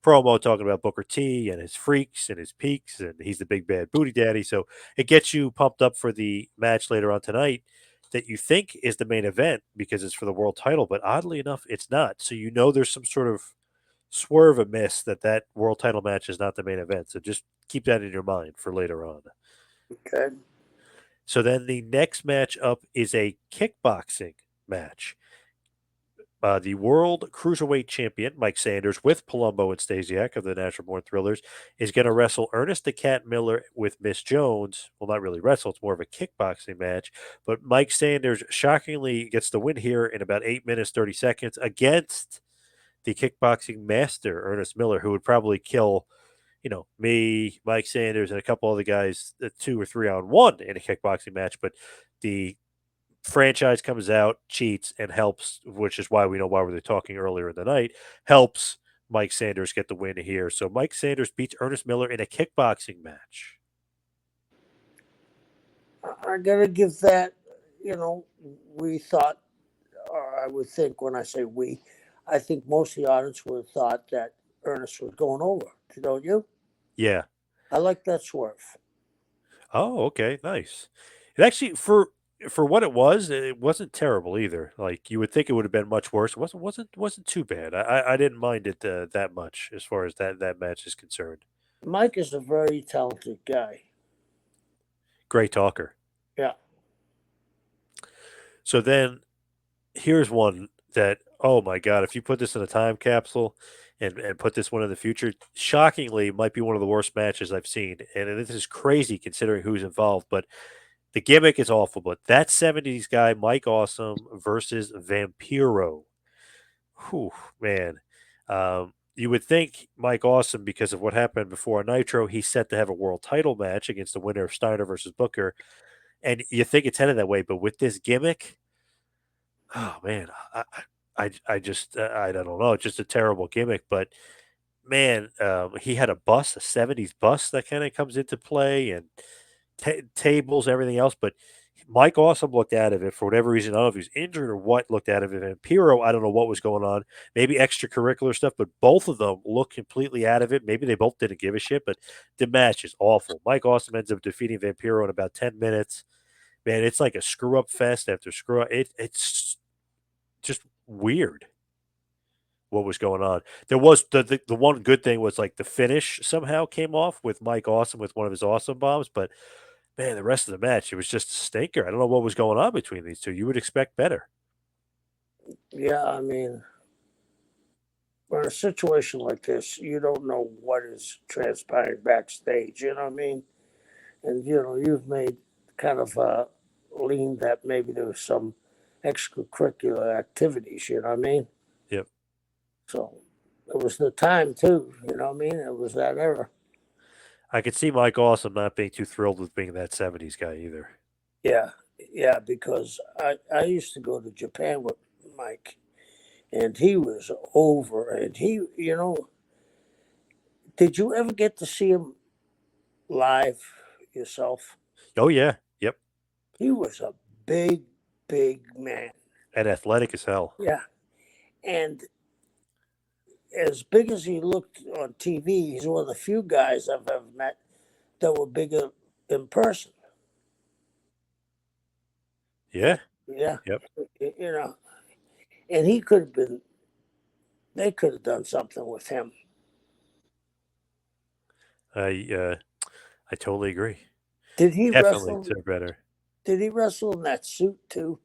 promo talking about Booker T and his freaks and his peaks, and he's the big bad booty daddy. So it gets you pumped up for the match later on tonight that you think is the main event because it's for the world title, but oddly enough, it's not. So you know there's some sort of swerve amiss that that world title match is not the main event. So just keep that in your mind for later on. Okay. So then the next match up is a kickboxing match. The world cruiserweight champion, Mike Sanders, with Palumbo and Stasiak of the Natural Born Thrillers, is going to wrestle Ernest the Cat Miller with Miss Jones. Well, not really wrestle, it's more of a kickboxing match. But Mike Sanders shockingly gets the win here in about 8 minutes, 30 seconds against the kickboxing master, Ernest Miller, who would probably kill, me, Mike Sanders, and a couple other guys, 2 or 3 on 1 in a kickboxing match. But the franchise comes out, cheats, and helps, which is why we know why we were talking earlier in the night, helps Mike Sanders get the win here. So Mike Sanders beats Ernest Miller in a kickboxing match. I gotta give that. You know, we thought, or I would think when I say we, I think most of the audience would have thought that Ernest was going over. Don't you? Yeah. I like that swerve. Oh, okay, nice. It actually for what it wasn't terrible either. Like you would think it would have been much worse. It wasn't too bad. I didn't mind it that much as far as that match is concerned. Mike is a very talented guy. Great talker. Yeah. So then here's one that, oh my god, if you put this in a time capsule and put this one in the future, shockingly might be one of the worst matches I've seen. And this is crazy considering who's involved, but the gimmick is awful. But that 70s guy, Mike Awesome versus Vampiro. Whew, man. You would think Mike Awesome, because of what happened before Nitro, he's set to have a world title match against the winner of Steiner versus Booker. And you think it's headed that way, but with this gimmick, oh man, I just I don't know. It's just a terrible gimmick, but man, he had a bus, a '70s bus that kind of comes into play, and tables, everything else. But Mike Awesome looked out of it for whatever reason. I don't know if he was injured or what. Looked out of it, and Piro, I don't know what was going on. Maybe extracurricular stuff, but both of them looked completely out of it. Maybe they both didn't give a shit, but the match is awful. Mike Awesome ends up defeating Vampiro in about 10 minutes. Man, it's like a screw up fest after screw up. It's just weird what was going on. There was the one good thing was like the finish somehow came off with Mike Awesome with one of his awesome bombs, but man, the rest of the match it was just a stinker. I don't know what was going on between these two. You would expect better. Yeah. I mean, in a situation like this, you don't know what is transpiring backstage. You know what I mean? And you've made kind of lean that maybe there was some extracurricular activities. You know what I mean? Yep. So it was the time too. You know what I mean? It was that era. I could see Mike Awesome not being too thrilled with being that '70s guy either. Yeah, yeah. Because I used to go to Japan with Mike, and he was over, and he did you ever get to see him live yourself? Oh yeah. Yep. He was a big, big man. And athletic as hell. Yeah. And as big as he looked on TV, he's one of the few guys I've ever met that were bigger in person. Yeah. Yeah. Yep. You know, and he could have been, they could have done something with him. I totally agree. Did he Definitely wrestle? better. Did he wrestle in that suit too?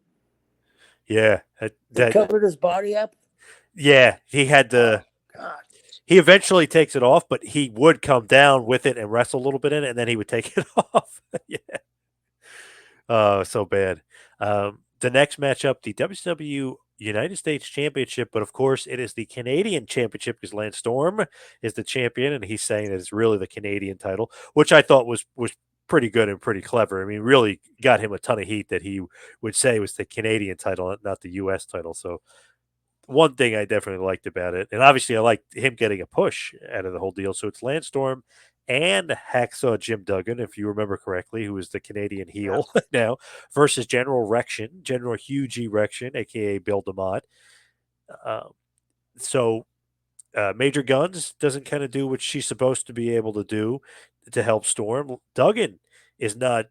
Yeah. He covered his body up? Yeah, he had the God. he eventually takes it off, but he would come down with it and wrestle a little bit in it, and then he would take it off. Yeah. Oh, so bad. The next matchup, the WCW United States Championship, but of course it is the Canadian Championship because Lance Storm is the champion, and he's saying that it's really the Canadian title, which I thought was pretty good and pretty clever. I mean, really got him a ton of heat that he would say was the Canadian title, not the U.S. title. So one thing I definitely liked about it, and obviously I liked him getting a push out of the whole deal. So it's Lance Storm and Hacksaw Jim Duggan, if you remember correctly, who is the Canadian Yeah. heel now, versus General Rection, General Hugh G. Rection, aka Bill DeMott. Uh, so Major Guns doesn't kind of do what she's supposed to be able to do to help Storm. Duggan is not,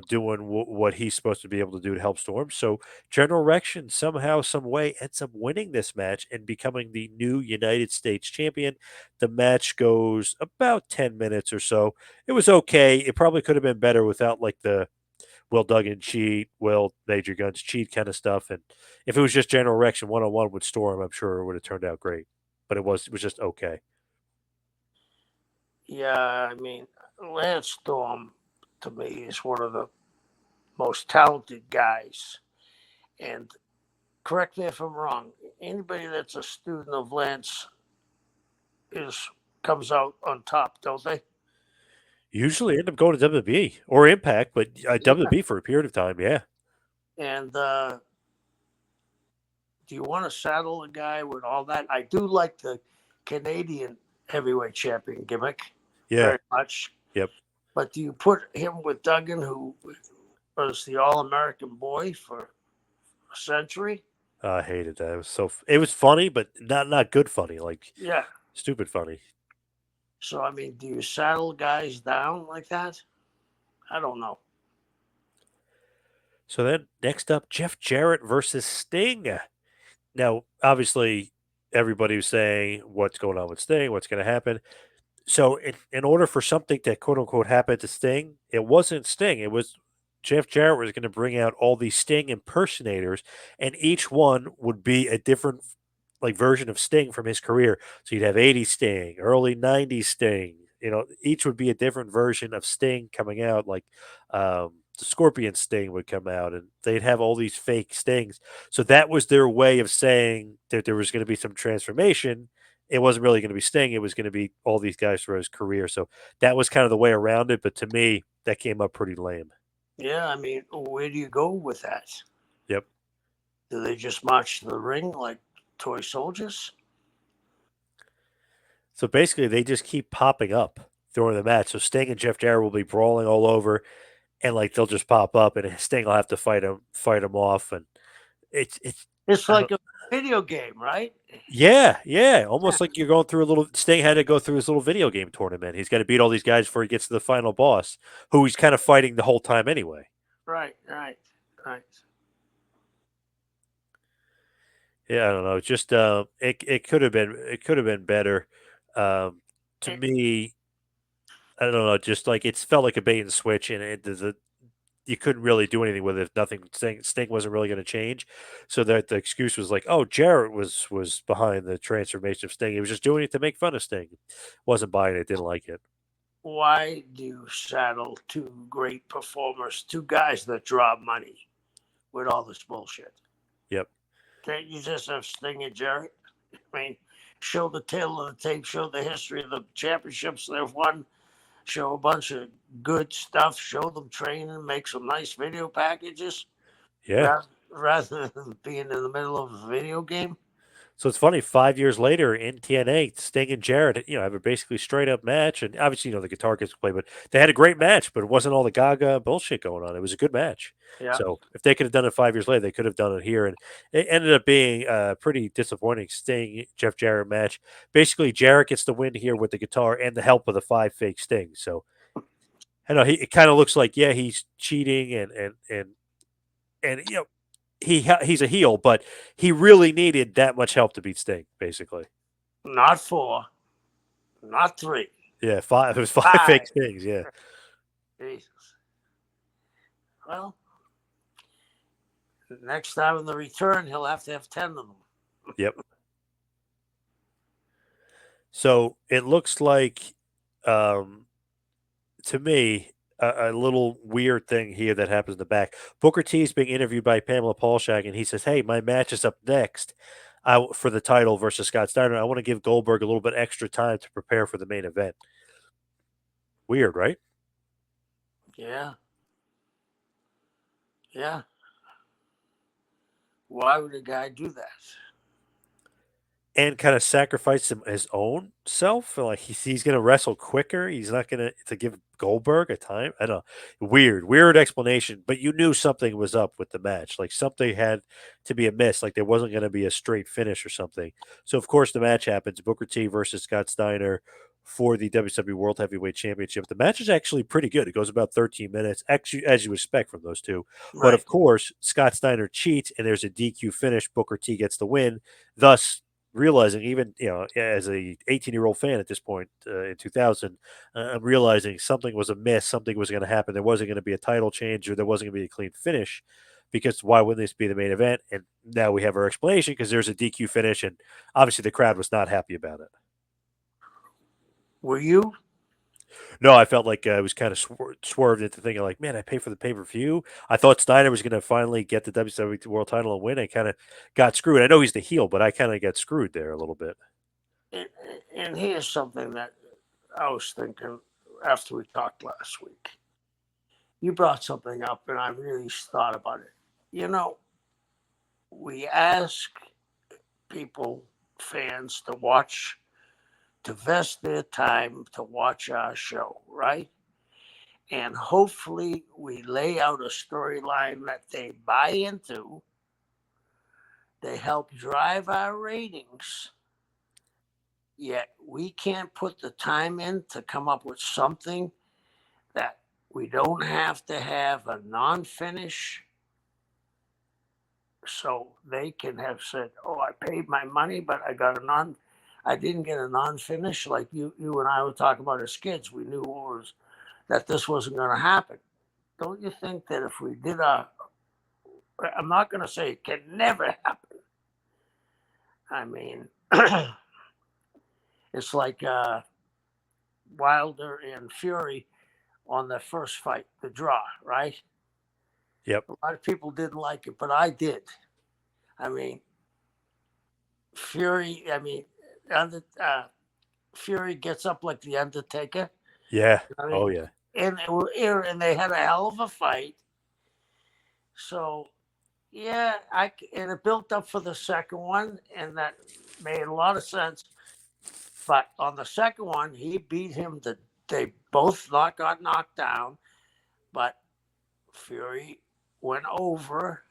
doing what he's supposed to be able to do to help Storm. So General Rection somehow, some way ends up winning this match and becoming the new United States champion. The match goes about 10 minutes or so. It was okay. It probably could have been better without like the Will Duggan cheat, Will Major Guns cheat kind of stuff. And if it was just General Rection one on one with Storm, I'm sure it would have turned out great. But it was just okay. Yeah, I mean, Lance Storm to me is one of the most talented guys. And correct me if I'm wrong, anybody that's a student of Lance is comes out on top, don't they? Usually end up going to WWE or Impact, but Yeah. WWE for a period of time, yeah. And do you want to saddle a guy with all that? I do like the Canadian heavyweight champion gimmick Yeah. very much. Yep. But do you put him with Duggan, who was the All American boy for a century? I hated that. It was funny, but not good funny, like Yeah. stupid funny. So, I mean, do you saddle guys down like that? I don't know. So then next up, Jeff Jarrett versus Sting. Now, obviously, everybody was saying what's going on with Sting, what's going to happen. So in order for something to quote unquote happen to Sting, it wasn't Sting. It was Jeff Jarrett was going to bring out all these Sting impersonators, and each one would be a different like version of Sting from his career. So you'd have 80s Sting, early 90s Sting. Each would be a different version of Sting coming out. Like the Scorpion Sting would come out, and they'd have all these fake Stings. So that was their way of saying that there was going to be some transformation. It wasn't really going to be Sting. It was going to be all these guys for his career. So that was kind of the way around it. But to me, that came up pretty lame. Yeah, I mean, where do you go with that? Yep. Do they just march to the ring like toy soldiers? So basically, they just keep popping up during the match. So Sting and Jeff Jarrett will be brawling all over, and like they'll just pop up, and Sting will have to fight him off, and it's It's I don't, like a video game, right? yeah, yeah, Yeah, almost like you're going through a little. Sting had to go through his little video game tournament. He's got to beat all these guys before he gets to the final boss, who he's kind of fighting the whole time anyway. right, right, right. Yeah, I don't know. Just it could have been better. To And, me, I don't know. Just like it felt like a bait and switch, and you couldn't really do anything with it. Nothing. Sting wasn't really going to change, so that the excuse was like, "Oh, Jarrett was behind the transformation of Sting. He was just doing it to make fun of Sting. Wasn't buying it. Didn't like it." why do you saddle two great performers, two guys that draw money with all this bullshit? Yep. Can't you just have Sting and Jarrett? I mean, show the tail of the tape, show the history of the championships they've won, show a bunch of good stuff, show them training, make some nice video packages Yeah. rather than being in the middle of a video game. So it's funny. 5 years later in TNA, Sting and Jarrett, have a basically straight up match, and obviously, the guitar gets played, but they had a great match. But it wasn't all the Gaga bullshit going on. It was a good match. Yeah. So if they could have done it 5 years later, they could have done it here, and it ended up being a pretty disappointing Sting Jeff Jarrett match. Basically, Jarrett gets the win here with the guitar and the help of the five fake Stings. So I know it kind of looks like he's cheating and he's a heel, but he really needed that much help to beat Sting, basically. Not four, not three, Yeah, five. It was five fake five. Stings. Yeah, Jesus. Well, next time in the return, he'll have to have 10 of them. yep. So it looks like, to me, a little weird thing here that happens in the back. Booker T is being interviewed by Pamela Paulshag, and he says, "Hey, my match is up next for the title versus Scott Steiner. I want to give Goldberg a little bit extra time to prepare for the main event." Weird, right? Yeah. Yeah. Why would a guy do that? And kind of sacrifice his own self. Like he's going to wrestle quicker. He's not going to give Goldberg a time. I don't know. Weird explanation. But you knew something was up with the match. Like something had to be amiss. Like there wasn't going to be a straight finish or something. So of course the match happens. Booker T versus Scott Steiner for the WWE World Heavyweight Championship. The match is actually pretty good. It goes about 13 minutes, actually, as you expect from those two. But Right. of course, Scott Steiner cheats, and there's a DQ finish. Booker T gets the win, thus realizing, even as a 18-year-old fan at this point in 2000, I'm realizing something was amiss, something was going to happen. There wasn't going to be a title change, or there wasn't going to be a clean finish, because why wouldn't this be the main event? And now we have our explanation, because there's a DQ finish, and obviously the crowd was not happy about it. Were you? No, I felt like I was kind of swerved into thinking, like, man, I paid for the pay-per-view. I thought Steiner was going to finally get the WWE World Title and win. I kind of got screwed. I know he's the heel, but I kind of got screwed there a little bit. And, and here's something that I was thinking after we talked last week. You brought something up, and I really thought about it. You know, we ask people, fans, to vest their time to watch our show, right? And hopefully we lay out a storyline that they buy into. They help drive our ratings. Yet we can't put the time in to come up with something that we don't have to have a non-finish, so they can have said, "Oh, I paid my money, but I didn't get a non-finish." Like you and I were talking about as kids, we knew that this wasn't going to happen. Don't you think that if we did I'm not going to say it can never happen. I mean, it's like Wilder and Fury on the first fight, the draw, right? Yep. A lot of people didn't like it, but I did. I mean, Fury. I mean, under, Fury gets up like the Undertaker. Yeah. I Oh, mean, yeah. and they had a hell of a fight. So yeah, and it built up for the second one, and that made a lot of sense. But on the second one, he beat him. They both got knocked down, but Fury went over.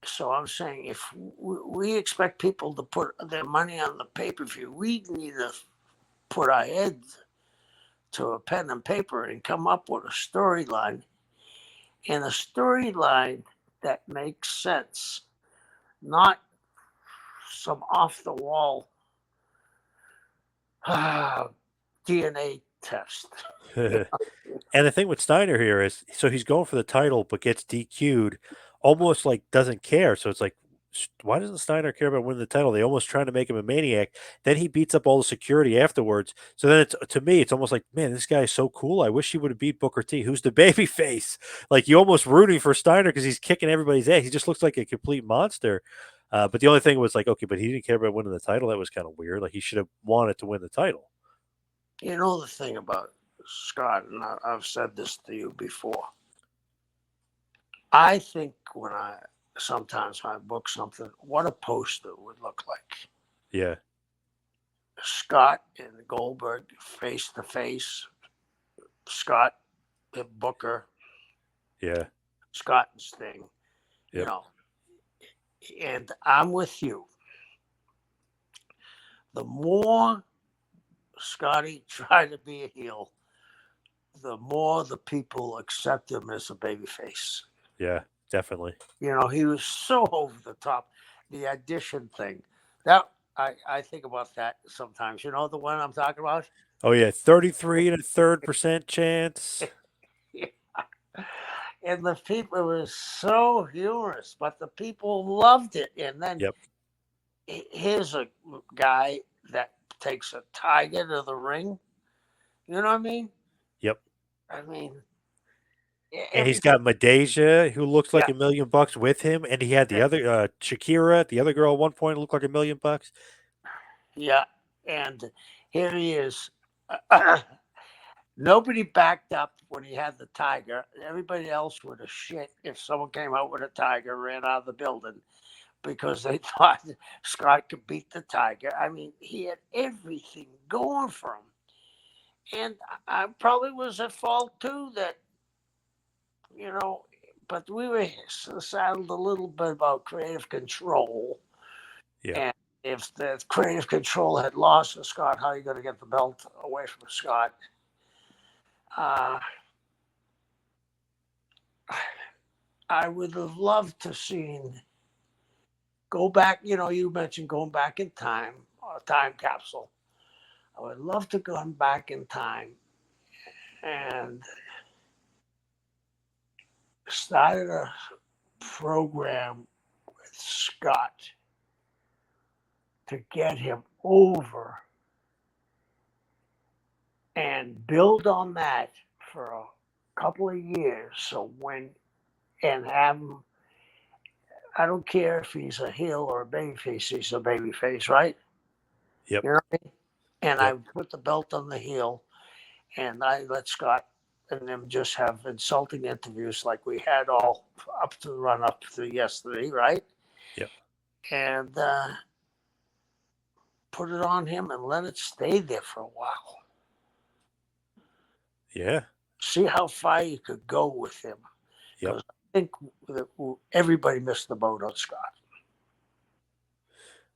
So I'm saying, if we expect people to put their money on the pay-per-view, we need to put our heads to a pen and paper and come up with a storyline, and a storyline that makes sense, not some off the wall DNA test. And the thing with Steiner here is, so he's going for the title, but gets DQ'd, almost like doesn't care. So it's like, why doesn't Steiner care about winning the title? They almost trying to make him a maniac. Then he beats up all the security afterwards. So then it's, to me, it's almost like, man, this guy is so cool. I wish he would have beat Booker T, who's the baby face. Like you almost rooting for Steiner because he's kicking everybody's ass. He just looks like a complete monster. But the only thing was like, okay, but he didn't care about winning the title. That was kind of weird. Like he should have wanted to win the title. You know the thing about Scott, and I've said this to you before. I think sometimes when I book something, what a poster would look like. Yeah. Scott and Goldberg face to face. Scott and Booker. Yeah. Scott and Sting. You Yep. know, and I'm with you. The more Scotty tried to be a heel, the more the people accept him as a babyface. Yeah, definitely. You know, he was so over the top. The audition thing. That I think about that sometimes. You know the one I'm talking about? Oh yeah, 33 and a third percent chance. And the people, it was so humorous, but the people loved it. And then Yep. here's a guy that takes a tiger to the ring. You know what I mean? Yep. I mean, And he's every got Madeja, who looks like yeah, $1,000,000 with him, and he had the other Shakira, the other girl at one point looked like $1,000,000. yeah, and here he is. Nobody backed up when he had the tiger. Everybody else would have shit if someone came out with a tiger, ran out of the building because they thought Scott could beat the tiger. I mean, he had everything going for him, and I probably was at fault too. That you know, but we were saddled a little bit about creative control, Yeah, and if the creative control had lost to Scott, how are you going to get the belt away from Scott? Uh, I would have loved to seen go back. You know, you mentioned going back in time, a time capsule. I would love to go back in time and started a program with Scott to get him over and build on that for a couple of years. So when and have him, I don't care if he's a heel or a baby face, he's a baby face, right? yep, You know what I mean? And I yep, put the belt on the heel and I let Scott and them just have insulting interviews like we had all up to the run up to yesterday, right? yep, And put it on him and let it stay there for a while. yeah, See how far you could go with him. yep. Because I think that everybody missed the boat on Scott.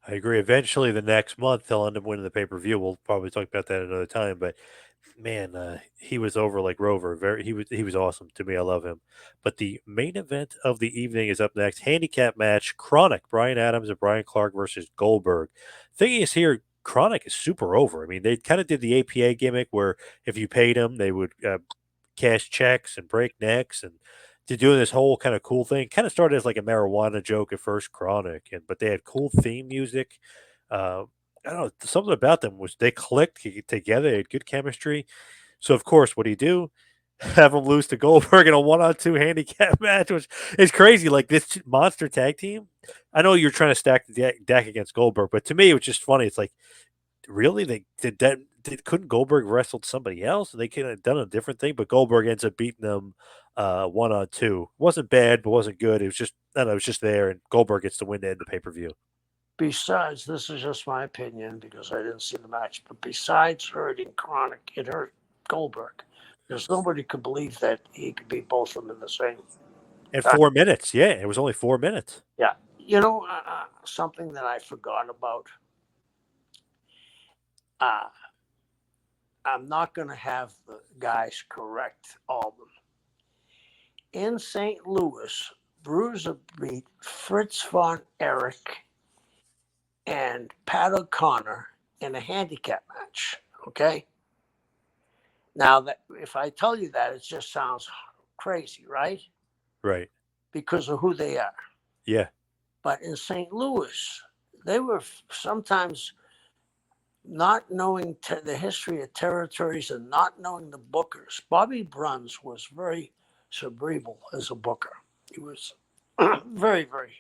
I agree. Eventually, the next month, they'll end up winning the pay-per-view. We'll probably talk about that another time, but man, he was over like Rover. He was awesome to me. I love him. But the main event of the evening is up next. Handicap match: Chronic, Brian Adams and Brian Clark versus Goldberg. Thing is, here Chronic is super over. I mean, they kind of did the APA gimmick where if you paid them, they would cash checks and break necks and. To doing this whole kind of cool thing, kind of started as like a marijuana joke at first, Chronic, but they had cool theme music. Uh, I don't know, something about them was they clicked together, they had good chemistry. So of course, what do you do? Have them lose to Goldberg in a one-on-two handicap match, which is crazy. Like this monster tag team. I know you're trying to stack the deck against Goldberg, but to me, it was just funny. It's like, really, they did that. Couldn't Goldberg wrestled somebody else? They could have done a different thing, but Goldberg ends up beating them 1-on-2. Wasn't bad, but wasn't good. It was just, I don't know, it was just there, and Goldberg gets the win to end the pay per view. Besides, this is just my opinion because I didn't see the match, but besides hurting Chronic, it hurt Goldberg. Because nobody could believe that he could beat both of them in the same And time. 4 minutes, yeah, it was only 4 minutes. Yeah. You know, something that I forgot about. Uh, I'm not going to have the guys correct all of them. In St. Louis, Bruiser beat Fritz von Erich and Pat O'Connor in a handicap match. Okay. Now, that if I tell you that, it just sounds crazy, right? Right. Because of who they are. Yeah. But in St. Louis, they were sometimes not knowing the history of territories and not knowing the bookers. Bobby Bruns was very cerebral as a booker. He was very, very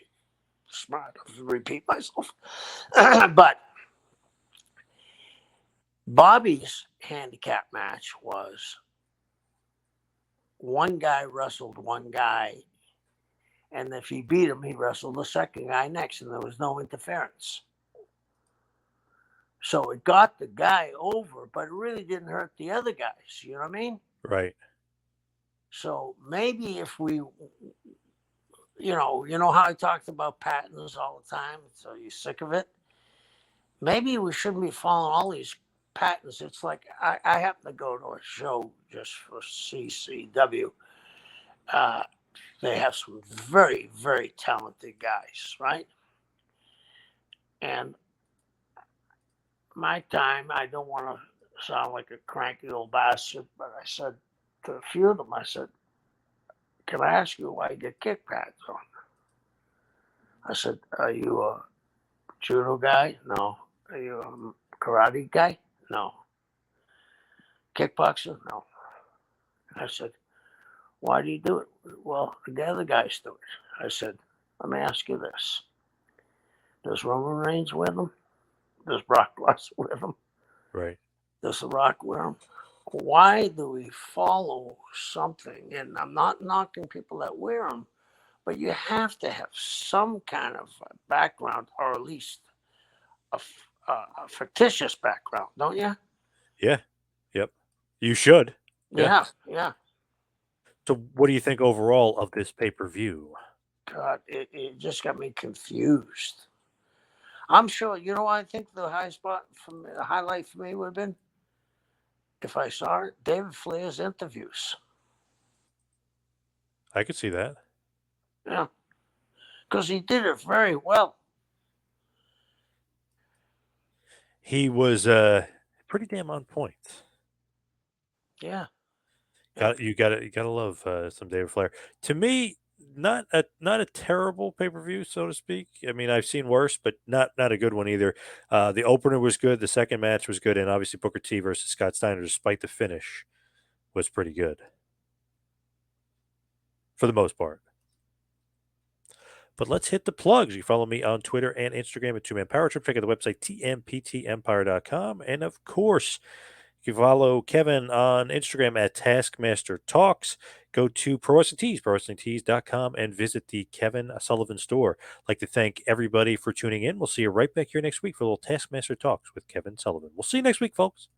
smart. To repeat myself, but Bobby's handicap match was one guy wrestled one guy, and if he beat him, he wrestled the second guy next, and there was no interference. So it got the guy over, but it really didn't hurt the other guys. You know what I mean? Right. So maybe if we, you know how I talked about patents all the time, so you're sick of it. Maybe we shouldn't be following all these patents. It's like I happen to go to a show just for CCW. Uh, they have some very, very talented guys, right? And my time, I don't want to sound like a cranky old bastard, but I said to a few of them, I said, "Can I ask you why you get kick pads on?" I said, "Are you a judo guy? No. Are you a karate guy? No. Kickboxer? No. I said, why do you do it? Well, the other guys do it. I said, let me ask you this. Does Roman Reigns wear them? Does Brock Lesnar wear them? Right. Does The Rock wear them? Why do we follow something? And I'm not knocking people that wear them, but you have to have some kind of background, or at least a fictitious background, don't you? Yeah. Yep. You should. Yeah. Yeah, yeah. So, what do you think overall of this pay per view? God, it just got me confused. I'm sure, you know, I think the high spot from the highlight for me would have been if I saw it, David Flair's interviews. I could see that. Yeah, because he did it very well. He was pretty damn on point. Yeah, yeah. You gotta love some David Flair. To me, not a terrible pay per view, so to speak. I mean, I've seen worse, but not a good one either. The opener was good. The second match was good, and obviously Booker T versus Scott Steiner, despite the finish, was pretty good for the most part. But let's hit the plugs. You can follow me on Twitter and Instagram at Two Man Power Trip. Check out the website tmptempire.com, and of course, you can follow Kevin on Instagram at Taskmaster Talks. Go to Pro Wrestling Tees, ProWrestlingTees.com, and visit the Kevin Sullivan store. I'd like to thank everybody for tuning in. We'll see you right back here next week for a little Taskmaster Talks with Kevin Sullivan. We'll see you next week, folks.